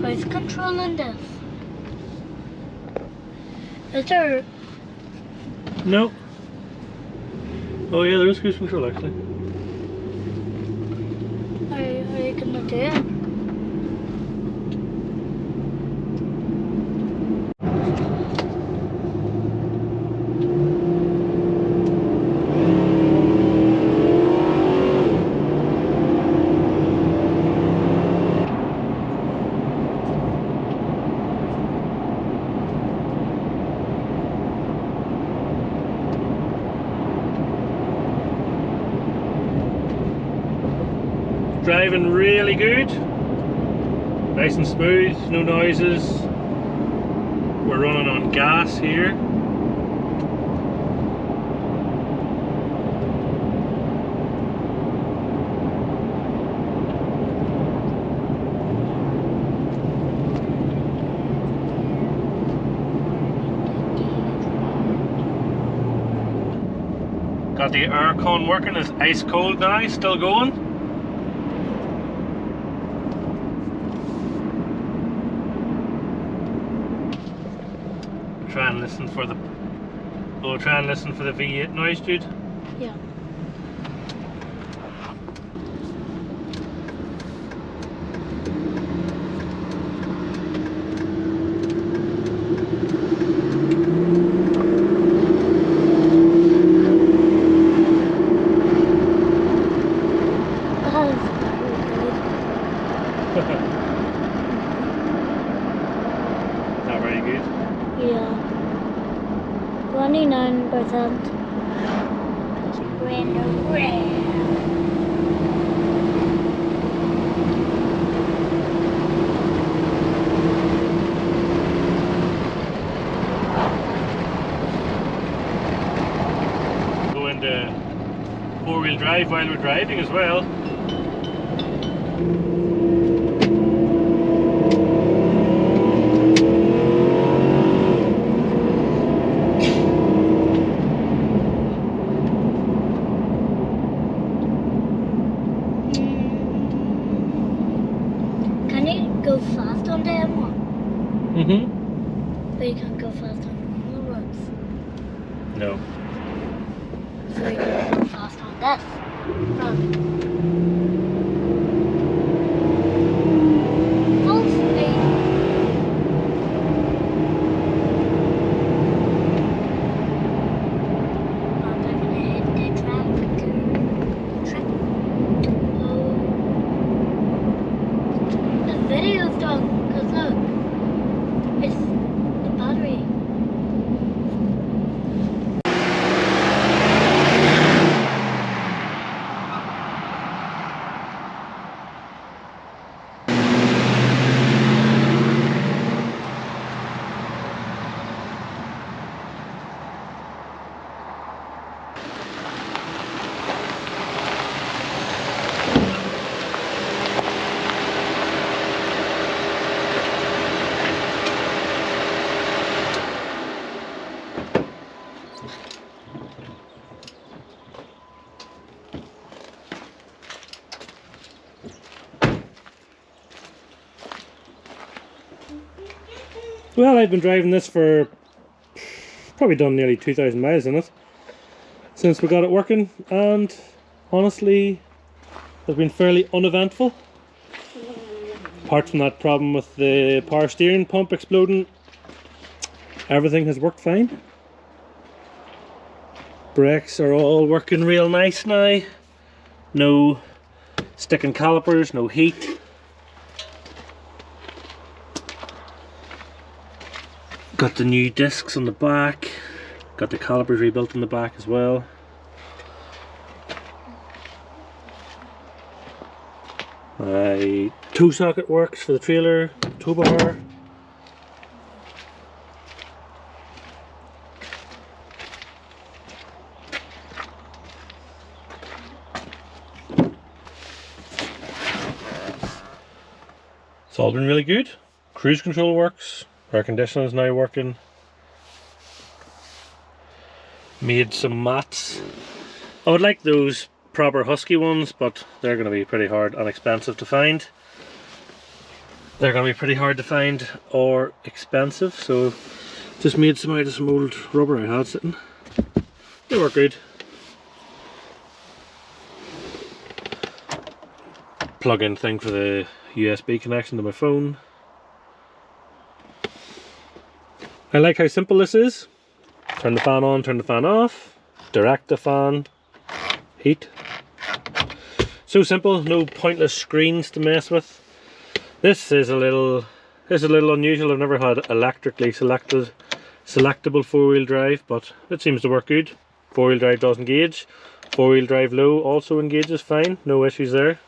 B: cruise control in this? Is there?
A: No. Oh yeah, there is cruise control actually.
B: Are you gonna do it?
A: Driving really good, nice and smooth, no noises. We're running on gas here. Got the aircon working, it's ice cold now, still going. Try and listen for the V8 noise, dude.
B: Yeah.
A: Not very good.
B: Yeah. 29%.
A: Go into four-wheel drive while we're driving as well.
B: Can you go fast on the M1?
A: Mm-hmm.
B: But you can't go fast on normal roads.
A: No.
B: So you can go fast on this road. Full speed. I'm not gonna hit the track. Oh. The video's done, cause look, it's the battery.
A: Well, I've been driving this for probably done nearly 2,000 miles in it since we got it working, and honestly it's been fairly uneventful. Apart from that problem with the power steering pump exploding, everything has worked fine. Brakes are all working real nice now. No sticking calipers, no heat. Got the new discs on the back, got the calipers rebuilt on the back as well. My tow socket works for the trailer, tow bar. It's all been really good. Cruise control works. Air conditioning is now working. Made some mats. I would like those proper husky ones, but they're going to be pretty hard and expensive to find. They're going to be pretty hard to find or expensive, so just made some out of some old rubber I had sitting. They work good. Plug-in thing for the USB connection to my phone. I like how simple this is. Turn the fan on, turn the fan off, direct the fan, heat. So simple, no pointless screens to mess with. This is a little unusual. I've never had electrically selectable 4-wheel drive, but it seems to work good. 4-wheel drive does engage. 4-wheel drive low also engages fine, no issues there.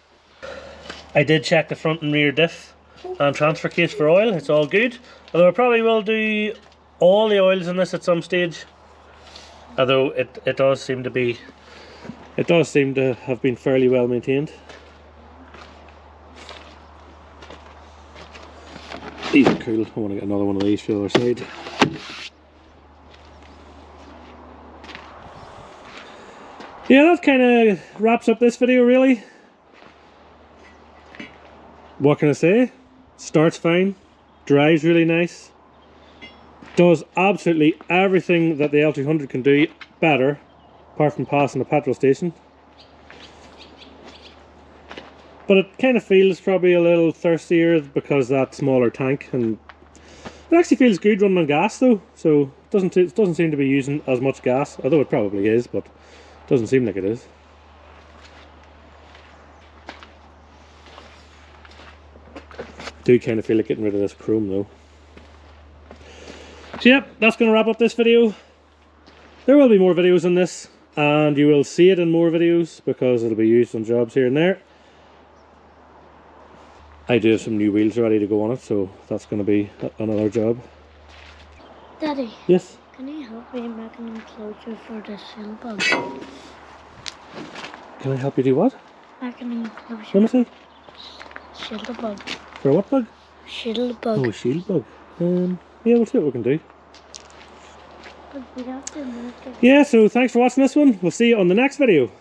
A: I did check the front and rear diff and transfer case for oil, it's all good. Although I probably will do all the oils in this at some stage. Although it does seem to have been fairly well maintained. These are cool. I want to get another one of these for the other side. Yeah, that kind of wraps up this video really. What can I say? Starts fine, drives really nice, does absolutely everything that the L200 can do better, apart from passing a petrol station. But it kind of feels probably a little thirstier because that smaller tank, and it actually feels good running on gas though, so it doesn't seem to be using as much gas, although it probably is, but it doesn't seem like it is. I do kind of feel like getting rid of this chrome though. So yeah, that's going to wrap up this video. There will be more videos on this, and you will see it in more videos because it'll be used on jobs here and there. I do have some new wheels ready to go on it, so that's going to be another job.
B: Daddy.
A: Yes?
B: Can you help me make an enclosure for the shield bug?
A: Can I help you do what?
B: Make an enclosure.
A: Let me see.
B: Shield bug.
A: For what bug?
B: Shield bug.
A: Oh, a shield bug. Yeah, we'll see what we can do.
B: But we have to make it.
A: Yeah, so thanks for watching this one. We'll see you on the next video.